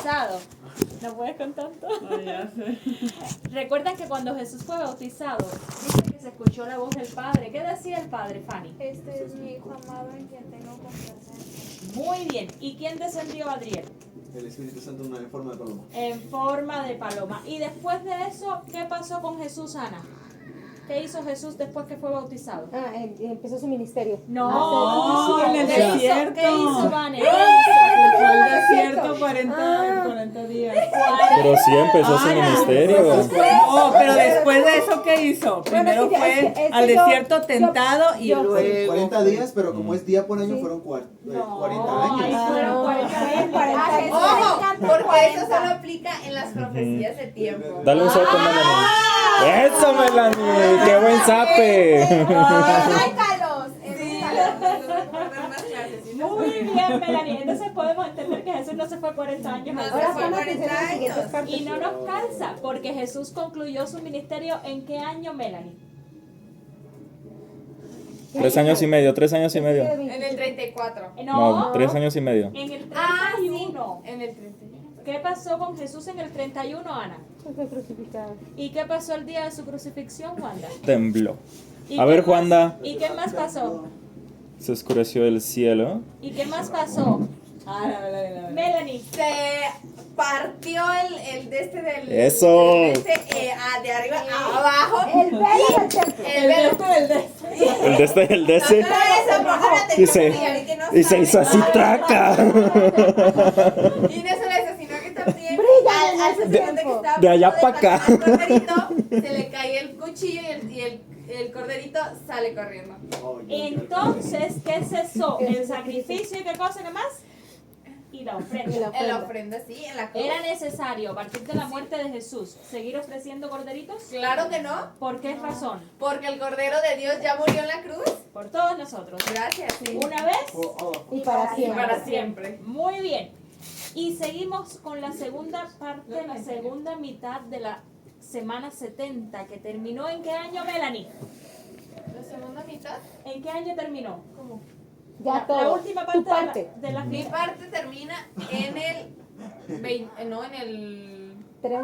bautizado. ¿No puedes con tanto? No, ya sé. Recuerdan que cuando Jesús fue bautizado, dice que se escuchó la voz del Padre. ¿Qué decía el Padre, Fanny? Este es mi hijo amado en quien tengo complacencia. Muy bien. ¿Y quién descendió, Adriel? El Espíritu Santo en forma de paloma. En forma de paloma. Y después de eso, ¿qué pasó con Jesús, Ana? ¿Qué hizo Jesús después que fue bautizado? Empezó su ministerio. No, en el ¿qué hizo? desierto. ¿Qué hizo, Vane? ¿Qué Fue al desierto 40 días. Pero sí empezó su ministerio. Oh, pero después de eso, ¿qué hizo? Primero fue al desierto tentado y luego. 40 días, pero como es día por año, fueron 40 Ahí años. fueron 40 días. Ojo, Porque eso solo aplica en las profecías de tiempo. Dale un sapo, Melanie. ¡Eso, Melanie! ¡Qué buen zape! ¡Sácalos! Muy bien, Melanie. Entonces podemos entender que Jesús no se fue 40 años al Ahora desierto. fue 40 años. Y no nos cansa, porque Jesús concluyó su ministerio ¿en qué año, Melanie? 3 años y medio, 3 años y medio. En el 34. No, 3 años y medio. En el 31. Ah, sí. En el 31. ¿Qué pasó con Jesús en el 31, Ana? Fue crucificado. ¿Y qué pasó el día de su crucifixión, Wanda? Tembló. ¿Y A qué ver, más- Juanda. ¿Y qué más pasó? Se oscureció el cielo. ¿Y qué más pasó? Melanie. Se partió el de este del. Eso. De arriba a abajo. El velo del templo. El velo. El de este, el de ese. Eso, porque Y se hizo así, traca. Y no solo eso, sino que también al sacerdote que estaba de allá a punto pa' acá. matar al corderito, se le cae el cuchillo y el corderito sale corriendo. Entonces, ¿qué cesó? ¿El sacrificio y qué cosa que más? Y la ofrenda. En la ofrenda, sí, en la cruz. ¿Era necesario, a partir de la muerte de Jesús, seguir ofreciendo corderitos? Claro que no, ¿Por qué razón? porque el Cordero de Dios ya murió en la cruz. Por todos nosotros. Gracias, sí. Una vez, Y para Y siempre. para siempre. muy bien. Y seguimos con la segunda parte, la segunda mitad de la semana 70, que terminó ¿en qué año, Melanie? La segunda mitad. ¿En qué año terminó? Ya La todo. última Tu parte parte. de la Mi fiesta. parte termina en el 20, no en el. Tres.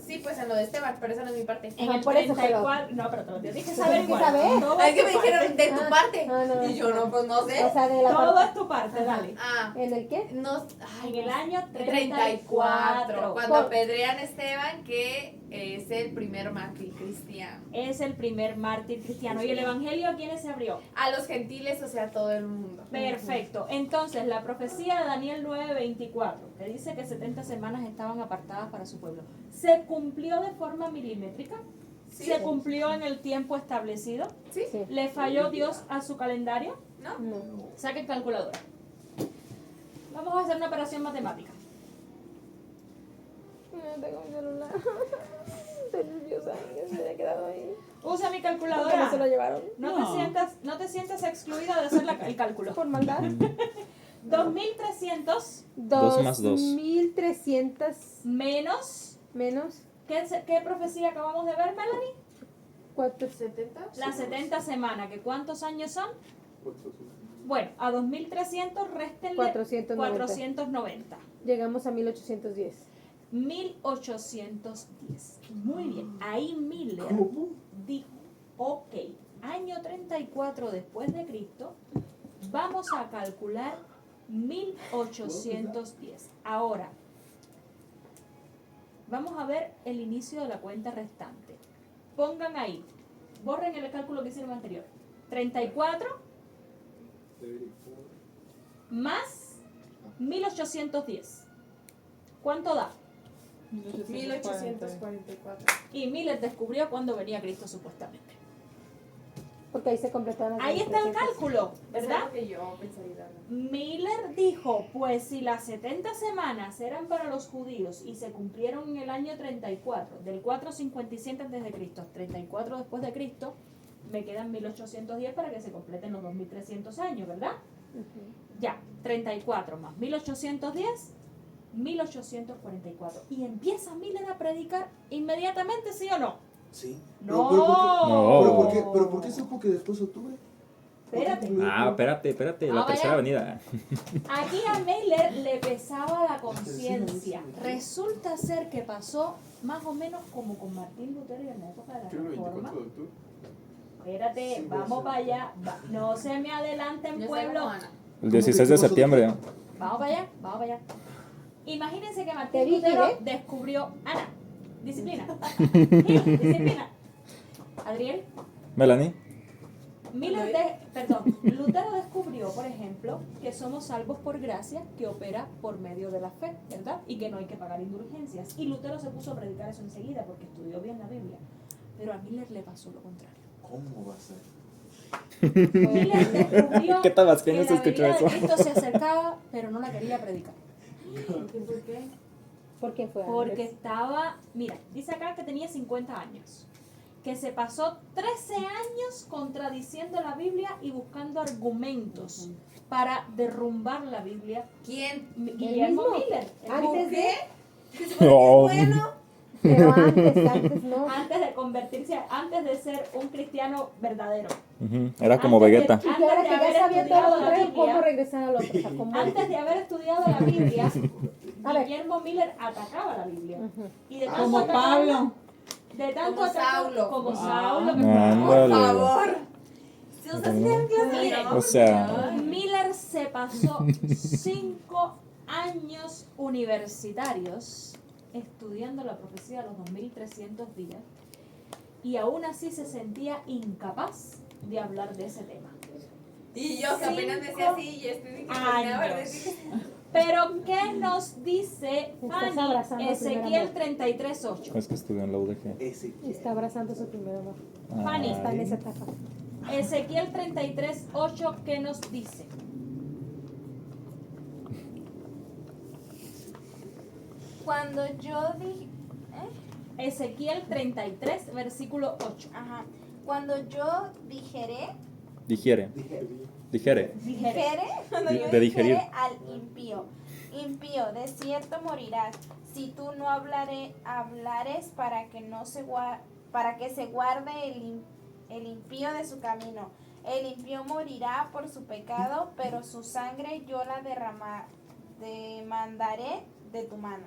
Sí, pues en lo de Esteban, pero esa no es mi parte. En Ajá, el por eso, 34. No, pero te lo tienes que Tú saber tienes que igual. saber. Todo Es es que tu me dijeron parte. de tu parte. No. Y yo no, pues no sé. O sea, de la Todo parte. es tu parte, dale. ¿En el qué? No, En el año 34. 34. Cuando apedrean a Esteban, que es el primer mártir cristiano. Es el primer mártir cristiano. ¿Y el evangelio a quiénes se abrió? A los gentiles, o sea, a todo el mundo. Perfecto. Entonces, la profecía de Daniel 9:24, que dice que 70 semanas estaban apartadas para su pueblo, ¿se cumplió de forma milimétrica? Sí. ¿Se cumplió en el tiempo establecido? ¿Sí? Sí. ¿Le falló Dios a su calendario? ¿No? No. Saquen calculadora. Vamos a hacer una operación matemática. No tengo mi celular. Estoy nerviosa. Se me ha quedado ahí. Usa mi ¿Por qué calculadora. no se lo llevaron? No te sientas excluida de hacer el cálculo. Por maldad. 2.300 Dos más dos. 2.300 menos. menos ¿Qué profecía acabamos de ver, Melanie? 470. La 70 semanas, que ¿cuántos años son? Bueno, a 2.300 réstenle 490. 490. Llegamos a 1810. 1810. Muy bien. Ahí Miller dijo, ok, año 34 después de Cristo, vamos a calcular 1810. Ahora, vamos a ver el inicio de la cuenta restante. Pongan ahí, borren el cálculo que hicieron anterior. 34 más 1810. ¿Cuánto da? 1844. Y Miller descubrió cuándo venía Cristo supuestamente. Porque ahí se completaron las Ahí está el 1300. cálculo, ¿verdad? Es lo que yo pensaría. Miller dijo, pues si las 70 semanas eran para los judíos y se cumplieron en el año 34, del 457 a.C., 34 después de Cristo, me quedan 1810 para que se completen los 2300 años, ¿verdad? Ya, 34 más 1810, 1844. Y empieza Miller a predicar inmediatamente, ¿sí o no? Sí. No. No. ¿Pero por qué supo que después octubre? Espérate. Ah, espérate, la Ah, tercera vaya. avenida. Aquí a Miller le pesaba la conciencia. Resulta ser que pasó más o menos como con Martín Lutero en la época de la Reforma. Espérate, vamos para allá. No se me adelanten, Yo sé pueblo. cómo Ana. El 16 de septiembre. Vamos para allá, vamos para allá. Imagínense que Te Martín dije, Lutero ¿eh? descubrió. Ana, disciplina. Gil, disciplina. Adriel. Melanie. Lutero descubrió, por ejemplo, que somos salvos por gracia, que opera por medio de la fe, ¿verdad? Y que no hay que pagar indulgencias. Y Lutero se puso a predicar eso enseguida porque estudió bien la Biblia. Pero a Miller le pasó lo contrario. ¿Cómo va a ser? Miller descubrió ¿Qué tabasqueño que se la escuchó venida de eso? Cristo se acercaba, pero no la quería predicar. ¿Por qué? ¿Por qué fue Porque antes? estaba, mira, dice acá que tenía 50 años, que se pasó 13 años contradiciendo la Biblia y buscando argumentos para derrumbar la Biblia. ¿Quién? Guillermo mismo? Miller, Antes de... ¿Que se pone No. bueno? Pero antes no. antes de convertirse, antes de ser un cristiano verdadero. Ujú, era como Antes de- Vegeta. Y que ahora que ya sabía todo lo la contrario, Biblia, ¿cómo regresar al otro? O sea, ¿cómo? antes de haber estudiado la Biblia, A ver. Guillermo Miller atacaba la Biblia. Ujú. Y de tanto Como atacarla, Pablo. de tanto Como atacarla, Saulo. como Ah. Saulo, que Por Ándale. favor. Si ustedes tienen clase, Miren, ¿no? O sea, Miller se pasó 5 años universitarios estudiando la profecía de los 2300 días y aún así se sentía incapaz de hablar de ese tema. Y yo que apenas decía así y estoy diciendo Años. Pero ¿qué nos dice Estás Fanny? abrazando el Ezequiel primer amor. 33:8? es que estudió en la UDG. Ese. Está abrazando su primer amor. Fanny, Está en Ay. esa etapa. Ezequiel 33:8, ¿qué nos dice? Cuando yo dije, Ezequiel 33, versículo 8. ajá, cuando yo Digiere. Dijere. cuando yo De digerir. dijere al impío, impío, de cierto morirás, si tú no hablares para que no para que se guarde el impío de su camino. El impío morirá por su pecado, pero su sangre yo la demandaré de tu mano.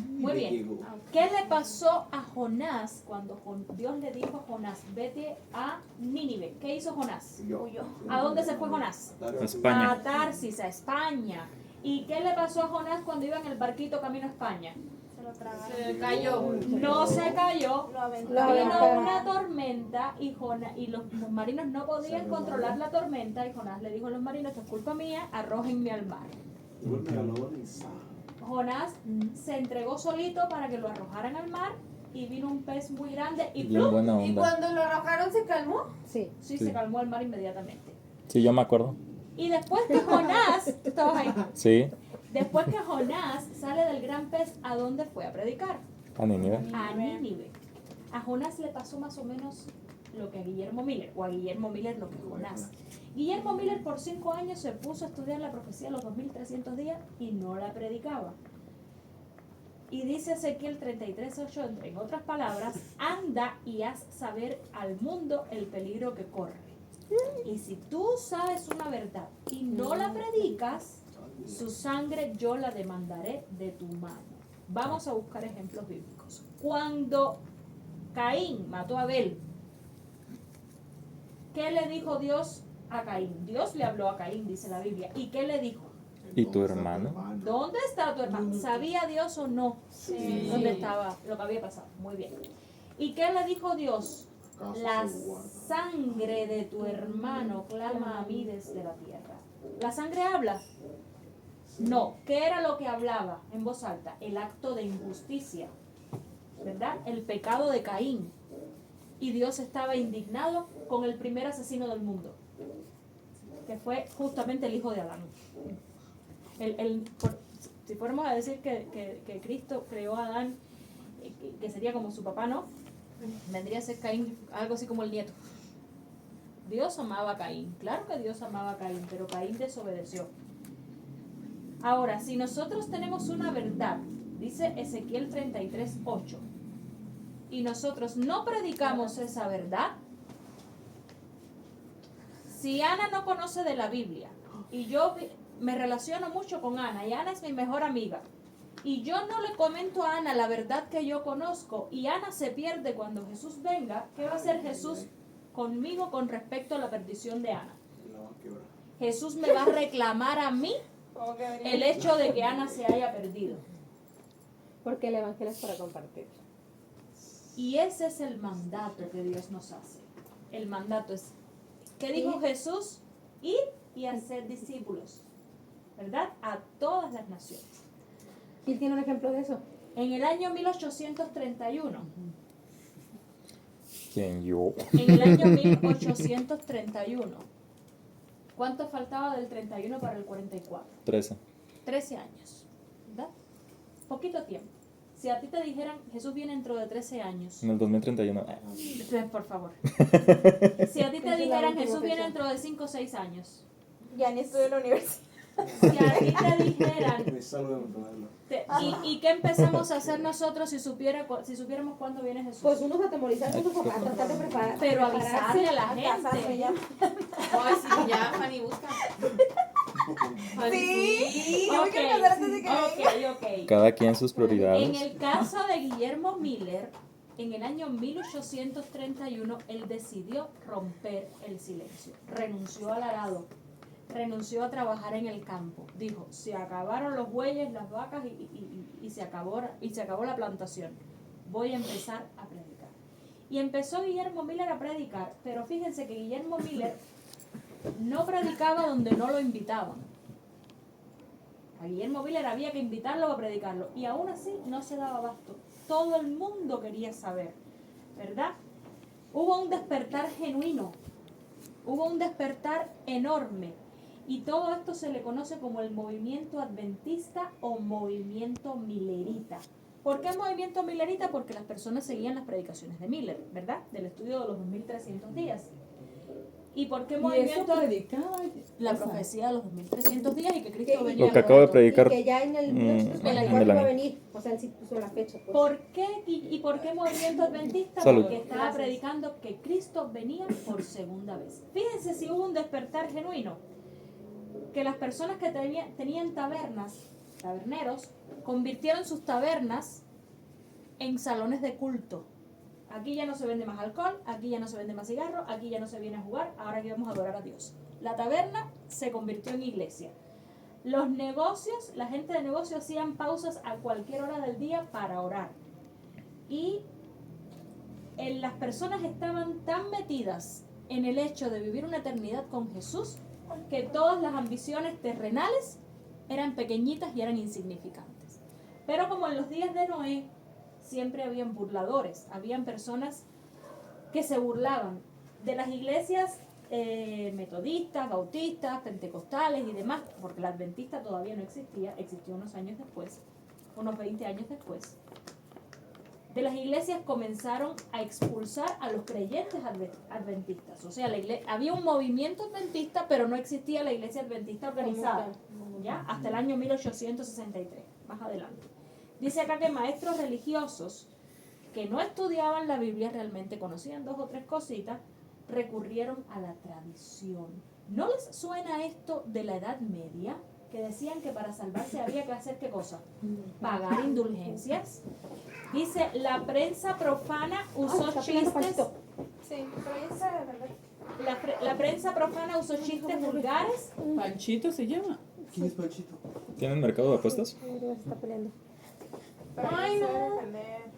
Muy bien. ¿Qué le pasó a Jonás cuando Dios le dijo a Jonás, vete a Nínive? ¿Qué hizo Jonás? Huyó. ¿A dónde se fue Jonás? España. A Tarsis, a España. ¿Y qué le pasó a Jonás cuando iba en el barquito camino a España? Se lo tragaron. Se cayó. No se cayó. Lo Lo aventaron. Vino aventaron. una tormenta y los marinos no podían controlar la tormenta y Jonás le dijo a los marinos, esto es culpa mía, arrójenme al mar. Jonás se entregó solito para que lo arrojaran al mar y vino un pez muy grande y Bien ¡plum! buena ¿Y onda. cuando lo arrojaron se calmó? Sí. Sí, Sí. se calmó el mar inmediatamente. Sí, yo me acuerdo. Y después que Jonás, ¿tú estabas ahí? Sí, Después que Jonás sale del gran pez, ¿a dónde fue a predicar? a Nínive. A Nínive. A Jonás le pasó más o menos lo que a Guillermo Miller, o a Guillermo Miller lo que a Jonás. Guillermo Miller por 5 años se puso a estudiar la profecía los 2300 días y no la predicaba. Y dice Ezequiel 33:8, en otras palabras, anda y haz saber al mundo el peligro que corre. Y si tú sabes una verdad y no la predicas, su sangre yo la demandaré de tu mano. Vamos a buscar ejemplos bíblicos. Cuando Caín mató a Abel, ¿qué le dijo Dios a Caín? Dios le habló a Caín, dice la Biblia. ¿Y qué le dijo? ¿Y tu hermano? ¿Dónde está tu hermano? ¿Sabía Dios o no Sí. dónde estaba lo que había pasado? Muy bien. ¿Y qué le dijo Dios? La sangre de tu hermano clama a mí desde la tierra. ¿La sangre habla? No. ¿Qué era lo que hablaba en voz alta? El acto de injusticia, ¿verdad? El pecado de Caín. Y Dios estaba indignado con el primer asesino del mundo, que fue justamente el hijo de Adán. Si fuéramos a decir que Cristo creó a Adán, que sería como su papá, ¿no? Vendría a ser Caín, algo así como el nieto. Dios amaba a Caín, claro que Dios amaba a Caín, pero Caín desobedeció. Ahora, si nosotros tenemos una verdad, dice Ezequiel 33:8, y nosotros no predicamos esa verdad, Si Ana no conoce de la Biblia, y yo me relaciono mucho con Ana, y Ana es mi mejor amiga, y yo no le comento a Ana la verdad que yo conozco, y Ana se pierde cuando Jesús venga, ¿qué va a hacer Jesús conmigo con respecto a la perdición de Ana? La va a quebrar. Jesús me va a reclamar a mí Como que el hecho de que Ana se haya perdido. Porque el evangelio es para compartir. Y ese es el mandato que Dios nos hace. El mandato es, ¿qué dijo Jesús? Ir y hacer discípulos, ¿verdad? A todas las naciones. ¿Quién tiene un ejemplo de eso? En el año 1831, ¿Quién yo? en el año 1831, ¿cuánto faltaba del 31 para el 44? 13. 13 años, ¿verdad? Poquito tiempo. Si a ti te dijeran, Jesús viene dentro de 13 años, En el 2031. por favor. Si a ti te dijeran, Jesús viene dentro de 5 o 6 años, ya ni estudio en la universidad. si a ti te dijeran, Me salgo de montarlo. ¿y qué empezamos a hacer nosotros si supiéramos cuándo viene Jesús? Pues unos atemorizar, otros a tratar de preparar. Pero avisarle a la Casarme gente. ya. Ay, sí, ya, Fanny, busca. Sí, yo me Ok, quiero casar antes de que venga. ok. Cada quien sus En prioridades. el caso de Guillermo Miller, en el año 1831, él decidió romper el silencio. Renunció al arado, renunció a trabajar en el campo. Dijo, se acabaron los bueyes, las vacas y se acabó la plantación. Voy a empezar a predicar. Y empezó Guillermo Miller a predicar, pero fíjense que Guillermo Miller no predicaba donde no lo invitaban. A Guillermo Miller había que invitarlo a predicarlo y aún así no se daba abasto. Todo el mundo quería saber, ¿verdad? Hubo un despertar genuino, hubo un despertar enorme y todo esto se le conoce como el movimiento adventista o movimiento millerita. ¿Por qué movimiento millerita? Porque las personas seguían las predicaciones de Miller, ¿verdad? Del estudio de los 2300 días. ¿Y por qué Y eso movimiento? predicaba. La o sea, profecía de los 2300 días y que Cristo Que- venía Lo que acabo de pronto. predicar. Y que ya en el Mm, 1944 en el iba a año. venir. O sea, él sí puso la fecha. Pues. ¿Por qué? ¿Y por qué movimiento adventista? Salud. Porque estaba Gracias. predicando que Cristo venía por segunda vez. Fíjense si hubo un despertar genuino. Que las personas que tenían tabernas, taberneros, convirtieron sus tabernas en salones de culto. Aquí ya no se vende más alcohol, aquí ya no se vende más cigarro, aquí ya no se viene a jugar, ahora aquí vamos a adorar a Dios. La taberna se convirtió en iglesia. Los negocios, la gente de negocio hacían pausas a cualquier hora del día para orar. Y las personas estaban tan metidas en el hecho de vivir una eternidad con Jesús que todas las ambiciones terrenales eran pequeñitas y eran insignificantes. Pero como en los días de Noé, siempre habían burladores, habían personas que se burlaban de las iglesias metodistas, bautistas, pentecostales y demás, porque la adventista todavía no existía, existió unos años después, unos 20 años después. De las iglesias comenzaron a expulsar a los creyentes adventistas. O sea, había un movimiento adventista, pero no existía la iglesia adventista organizada, ¿ya? Hasta el año 1863, más adelante. Dice acá que maestros religiosos que no estudiaban la Biblia, realmente conocían 2 o 3 cositas, recurrieron a la tradición. ¿No les suena esto de la Edad Media? Que decían que para salvarse había que hacer ¿qué cosa? Pagar indulgencias. Dice, la prensa profana usó chistes. Sí, pero esa es verdad. La prensa profana usó chistes vulgares. Panchito se llama. ¿Quién es Panchito? ¿Tienen mercado de apuestas? Se está peleando. Pero Ay, no se no. debe defender.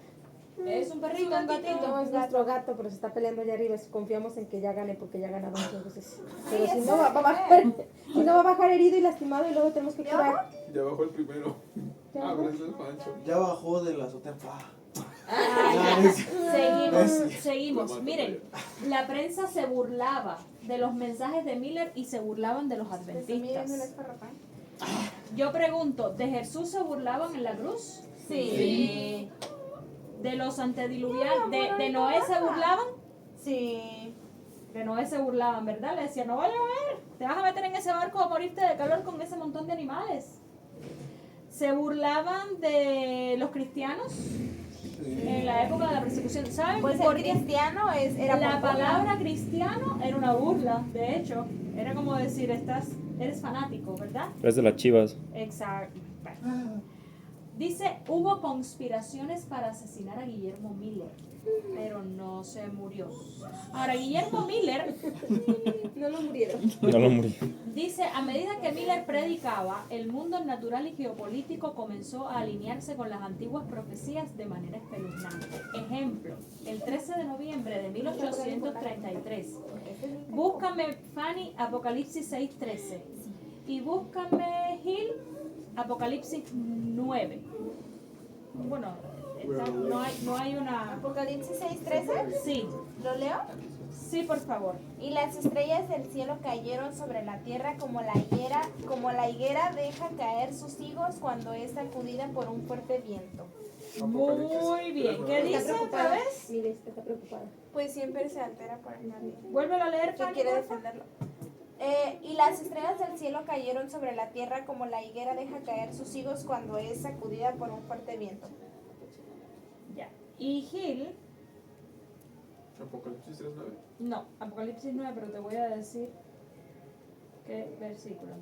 Es un perrito, un No, gatito. es nuestro gato, pero se está peleando allá arriba. Confiamos en que ya gane porque ya ha ganado muchas veces. Pero Sí, si eso no, va a bajar, si no va a bajar herido y lastimado y luego tenemos que curar. Ya bajó el primero. Ya Ah, bajó. pero ese es Pancho. Ya bajó de la azotea. Seguimos. Miren, la prensa se burlaba de los mensajes de Miller y se burlaban de los Miren, no es adventistas. parrafán. Yo pregunto, ¿de Jesús se burlaban en la cruz? Sí. ¿De los antediluvianos, de Noé se burlaban? Sí. De Noé se burlaban, ¿verdad? Le decían, no vaya a ver, te vas a meter en ese barco a morirte de calor con ese montón de animales. ¿Se burlaban de los cristianos? En la época de la persecución. ¿Saben Pues por el qué? cristiano era La por palabra cristiano era una burla, de hecho. Era como decir, eres fanático, ¿verdad? Es de las Chivas. Exacto. Bueno. Dice, hubo conspiraciones para asesinar a Guillermo Miller, pero no se murió. Ahora, Guillermo Miller No lo murieron. No lo murió. dice, a medida que Miller predicaba, el mundo natural y geopolítico comenzó a alinearse con las antiguas profecías de manera espeluznante. Ejemplo, el 13 de noviembre de 1833, búscame Fanny, Apocalipsis 6:13, y búscame Gil, Apocalipsis 9. Bueno, no hay una... Apocalipsis 6:13. Sí, ¿Lo leo? sí, por favor. Y las estrellas del cielo cayeron sobre la tierra como la higuera deja caer sus higos cuando es sacudida por un fuerte viento. Muy bien. ¿Qué dice otra vez? Mire, está preocupada. Pues siempre se altera por el nadie. Vuélvelo a leer, Que Fanny, quiere por favor. defenderlo. Y las estrellas del cielo cayeron sobre la tierra como la higuera deja caer sus higos cuando es sacudida por un fuerte viento. Ya. Y Gil, Apocalipsis 3:9. no, Apocalipsis 9, pero te voy a decir qué versículo.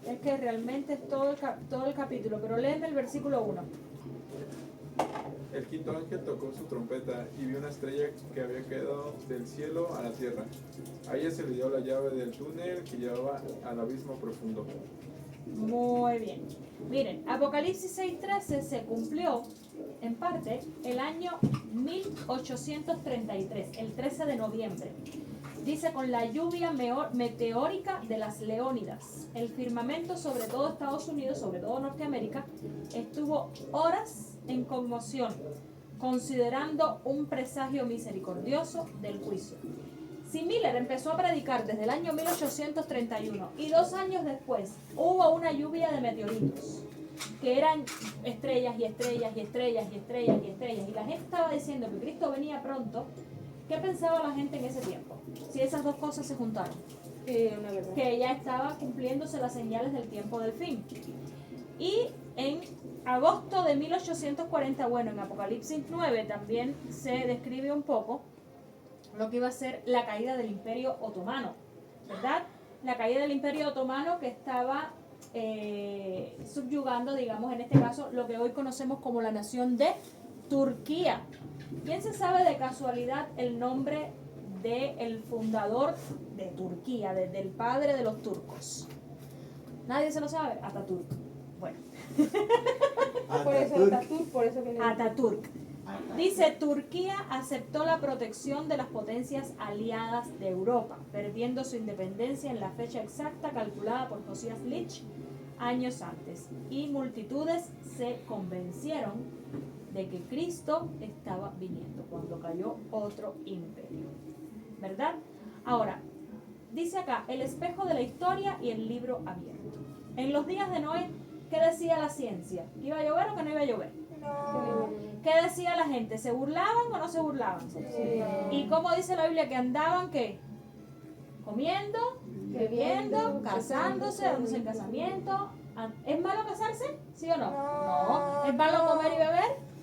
Es que realmente es todo el capítulo, pero léeme el versículo 1. El quinto ángel tocó su trompeta y vio una estrella que había caído del cielo a la tierra. A ella se le dio la llave del túnel que llevaba al abismo profundo. Muy bien. Miren, Apocalipsis 6:13 se cumplió en parte el año 1833, el 13 de noviembre. Dice, con la lluvia meteórica de las Leónidas, el firmamento sobre todo Estados Unidos, sobre todo Norteamérica, estuvo horas en conmoción, considerando un presagio misericordioso del juicio. Si Miller empezó a predicar desde el año 1831 y 2 años después hubo una lluvia de meteoritos, que eran estrellas y estrellas y estrellas y estrellas y estrellas, y la gente estaba diciendo que Cristo venía pronto, ¿qué pensaba la gente en ese tiempo? Si esas dos cosas se juntaron, Una verdad. que ya estaba cumpliéndose las señales del tiempo del fin. Y en agosto de 1840, bueno, en Apocalipsis 9 también se describe un poco lo que iba a ser la caída del Imperio Otomano, ¿verdad? La caída del Imperio Otomano que estaba subyugando, digamos, en este caso, lo que hoy conocemos como la nación de Turquía. ¿Quién se sabe de casualidad el nombre del fundador de Turquía, del padre de los turcos? ¿Nadie se lo sabe? Ataturk. Bueno, Por eso Ataturk. Ataturk, por eso viene. Ataturk. Dice, Turquía aceptó la protección de las potencias aliadas de Europa, perdiendo su independencia en la fecha exacta calculada por Josias Lich años antes. Y multitudes se convencieron de que Cristo estaba viniendo cuando cayó otro imperio. ¿Verdad? Ahora, dice acá, el espejo de la historia y el libro abierto. En los días de Noé, ¿qué decía la ciencia? ¿Iba a llover o que no iba a llover? ¿Qué decía la gente? ¿Se burlaban o no se burlaban? ¿Y cómo dice la Biblia que andaban qué? Comiendo, bebiendo, casándose, dándose en casamiento. ¿Es malo casarse? ¿Sí o no? No. ¿Es malo comer y beber?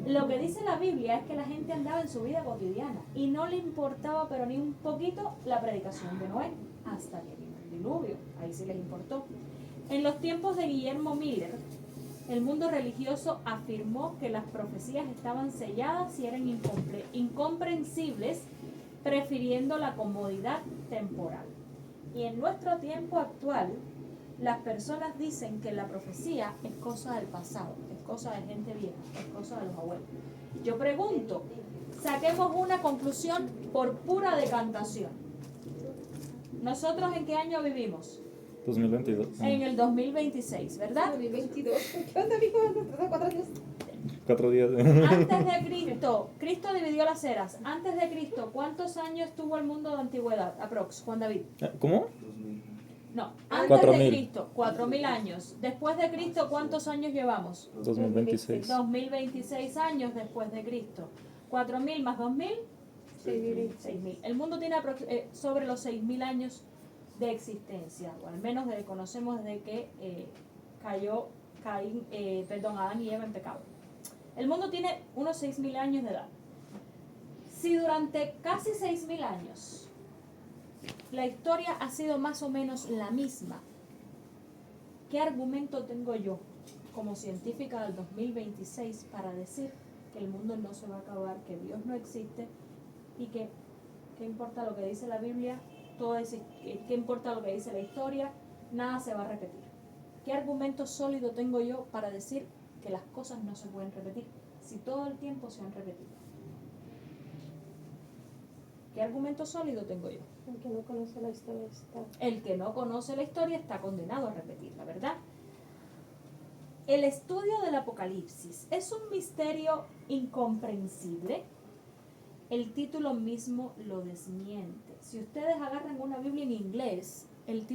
Lo que dice la Biblia es que la gente andaba en su vida cotidiana y no le importaba pero ni un poquito la predicación de Noé hasta que vino el diluvio. Ahí sí les importó. En los tiempos de Guillermo Miller, el mundo religioso afirmó que las profecías estaban selladas y eran incomprensibles, prefiriendo la comodidad temporal. Y en nuestro tiempo actual, las personas dicen que la profecía es cosa del pasado, es cosa de gente vieja, es cosa de los abuelos. Yo pregunto, saquemos una conclusión por pura decantación. ¿Nosotros en qué año vivimos? 2022. En el 2026, ¿verdad? 2022. ¿Qué onda, mijo? ¿Nos 4 años? 4 días. Antes de Cristo, Cristo dividió las eras. Antes de Cristo, ¿cuántos años tuvo el mundo de antigüedad? Aprox, Juan David. ¿Cómo? 2000. No, antes 4000. de Cristo, 4000 años. Después de Cristo, ¿cuántos años llevamos? 2026. 2026 años después de Cristo. 4000 más 2000, 6000. El mundo tiene sobre los 6000 años de existencia, o al menos conocemos desde que cayó Adán y Eva en pecado. El mundo tiene unos 6.000 años de edad. Si durante casi 6.000 años la historia ha sido más o menos la misma, ¿qué argumento tengo yo como científica del 2026 para decir que el mundo no se va a acabar, que Dios no existe y que qué importa lo que dice la Biblia, qué importa lo que dice la historia, nada se va a repetir? ¿Qué argumento sólido tengo yo para decir que las cosas no se pueden repetir si todo el tiempo se han repetido? ¿Qué argumento sólido tengo yo? El que no conoce la historia está. El que no conoce la historia está condenado a repetirla, ¿verdad? El estudio del Apocalipsis es un misterio incomprensible. El título mismo lo desmiente. Si ustedes agarran una Biblia en inglés, el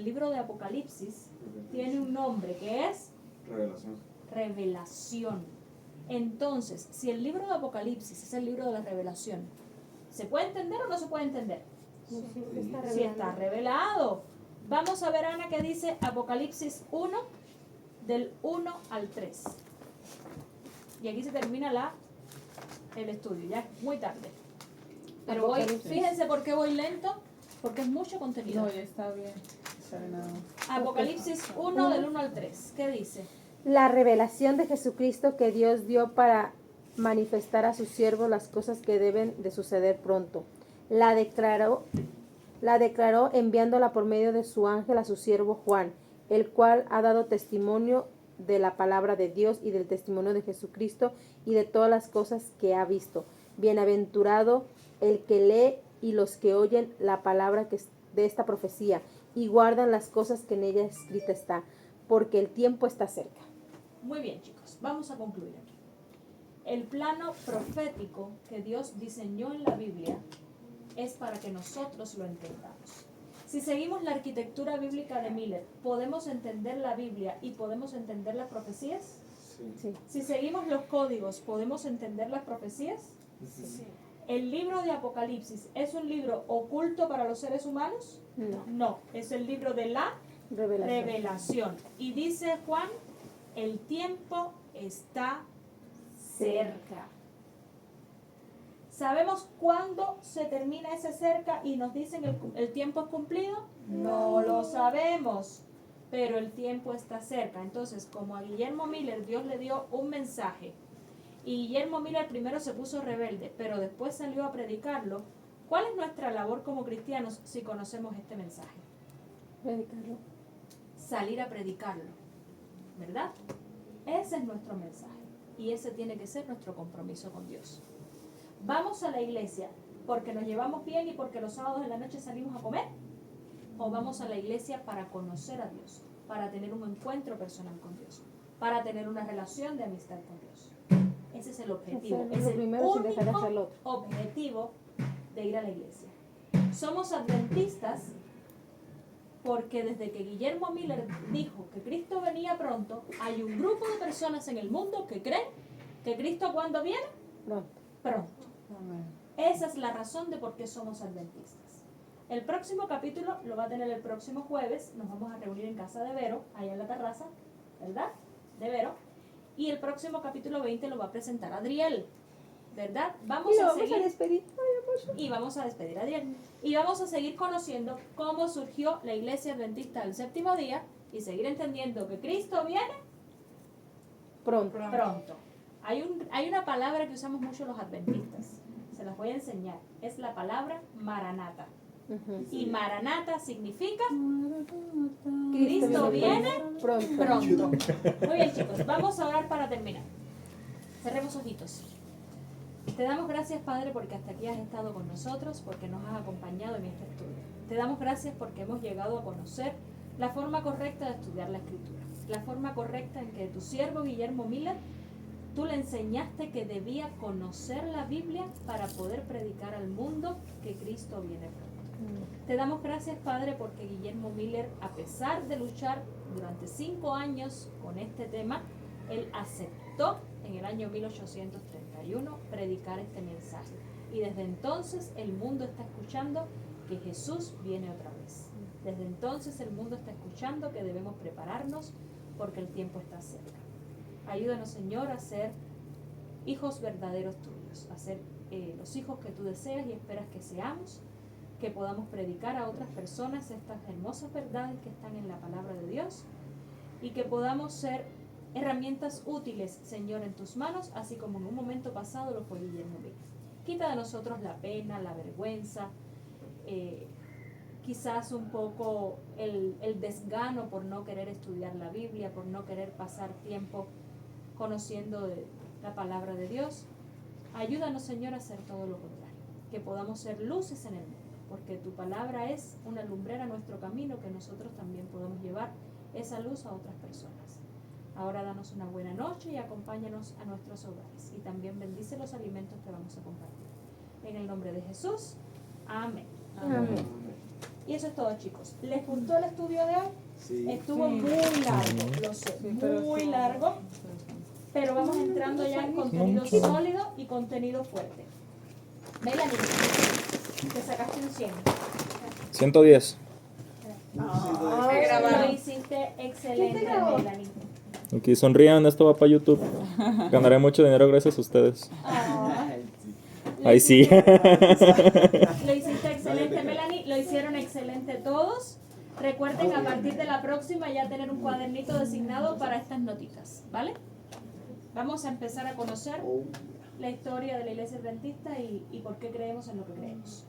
libro de Apocalipsis tiene un nombre que es Revelación. Revelación. Entonces, si el libro de Apocalipsis es el libro de la revelación, ¿se puede entender o no se puede entender? Sí, Sí. está Sí está revelado. Vamos a ver, Ana, qué dice Apocalipsis 1, del 1 al 3. Y aquí se termina el estudio, ya es muy tarde. Pero Apocalipsis. fíjense por qué voy lento, porque es mucho contenido. No, ya está bien. Serenado. Apocalipsis 1, del 1 al 3. ¿Qué dice? La revelación de Jesucristo que Dios dio para manifestar a sus siervos las cosas que deben de suceder pronto. La declaró enviándola por medio de su ángel a su siervo Juan, el cual ha dado testimonio de la palabra de Dios y del testimonio de Jesucristo y de todas las cosas que ha visto. Bienaventurado el que lee y los que oyen la palabra de esta profecía y guardan las cosas que en ella escrita está, porque el tiempo está cerca. Muy bien, chicos, vamos a concluir aquí. El plano profético que Dios diseñó en la Biblia es para que nosotros lo entendamos. Si seguimos la arquitectura bíblica de Miller, ¿podemos entender la Biblia y podemos entender las profecías? Sí. Sí. Si seguimos los códigos, ¿podemos entender las profecías? Sí. ¿El libro de Apocalipsis es un libro oculto para los seres humanos? No. No, es el libro de la Revelación. revelación. Y dice Juan, el tiempo está cerca. ¿Sabemos cuándo se termina ese cerca y nos dicen el tiempo es cumplido? No lo sabemos, pero el tiempo está cerca. Entonces, como a Guillermo Miller Dios le dio un mensaje y Guillermo Miller primero se puso rebelde, pero después salió a predicarlo, ¿cuál es nuestra labor como cristianos si conocemos este mensaje? Predicarlo. Salir a predicarlo, ¿verdad? Ese es nuestro mensaje y ese tiene que ser nuestro compromiso con Dios. ¿Vamos a la iglesia porque nos llevamos bien y porque los sábados en la noche salimos a comer? ¿O vamos a la iglesia para conocer a Dios, para tener un encuentro personal con Dios, para tener una relación de amistad con Dios? Ese es el objetivo, Hacer es lo el primero sin dejar de hacer lo único otro. objetivo de ir a la iglesia. Somos adventistas porque desde que Guillermo Miller dijo que Cristo venía pronto, hay un grupo de personas en el mundo que creen que Cristo cuando viene, Pronto. pronto. Amén. Esa es la razón de por qué somos adventistas. El próximo capítulo lo va a tener el próximo jueves. Nos vamos a reunir en casa de Vero, allá en la terraza, ¿verdad? De Vero. Y el próximo capítulo 20 lo va a presentar Adriel, ¿verdad? Vamos Y lo a vamos a seguir despedir. y vamos a despedir a Adriel. Y vamos a seguir conociendo cómo surgió la iglesia adventista del séptimo día y seguir entendiendo que Cristo viene Pronto. pronto. Hay una palabra que usamos mucho los adventistas. Se las voy a enseñar. Es la palabra Maranata. Ujú. Y Maranata significa Cristo Cristo viene pronto. pronto. Muy bien, chicos. Vamos a orar para terminar. Cerremos ojitos. Te damos gracias, Padre, porque hasta aquí has estado con nosotros, porque nos has acompañado en este estudio. Te damos gracias porque hemos llegado a conocer la forma correcta de estudiar la Escritura. La forma correcta en que tu siervo Guillermo Miller, tú le enseñaste que debía conocer la Biblia para poder predicar al mundo que Cristo viene pronto. Te damos gracias, Padre, porque Guillermo Miller, a pesar de luchar durante 5 años con este tema, él aceptó en el año 1831 predicar este mensaje. Y desde entonces el mundo está escuchando que Jesús viene otra vez. Desde entonces el mundo está escuchando que debemos prepararnos porque el tiempo está cerca. Ayúdanos, Señor, a ser hijos verdaderos tuyos, a ser los hijos que tú deseas y esperas que seamos, que podamos predicar a otras personas estas hermosas verdades que están en la palabra de Dios y que podamos ser herramientas útiles, Señor, en tus manos, así como en un momento pasado lo fue Guillermo Vega. Quita de nosotros la pena, la vergüenza, quizás un poco el desgano por no querer estudiar la Biblia, por no querer pasar tiempo conociendo la palabra de Dios. Ayúdanos, Señor, a hacer todo lo contrario, que podamos ser luces en el mundo, porque tu palabra es una lumbrera a nuestro camino, que nosotros también podamos llevar esa luz a otras personas. Ahora danos una buena noche y acompáñanos a nuestros hogares, y también bendice los alimentos que vamos a compartir. En el nombre de Jesús, amén. Amén. Y eso es todo, chicos. ¿Les gustó el estudio de hoy? Sí. Estuvo muy largo, lo sé, muy largo, pero vamos entrando ya en contenido sólido y contenido fuerte. Melanie, te sacaste un 100. 110. Lo hiciste excelente, Melanie. Aquí sonrían, esto va para YouTube. Ganaré mucho dinero gracias a ustedes. Ahí sí. Lo hiciste excelente, Melanie. Lo hicieron excelente todos. Recuerden a partir de la próxima ya tener un cuadernito designado para estas notitas, ¿vale? Vamos a empezar a conocer la historia de la Iglesia Adventista y por qué creemos en lo que creemos.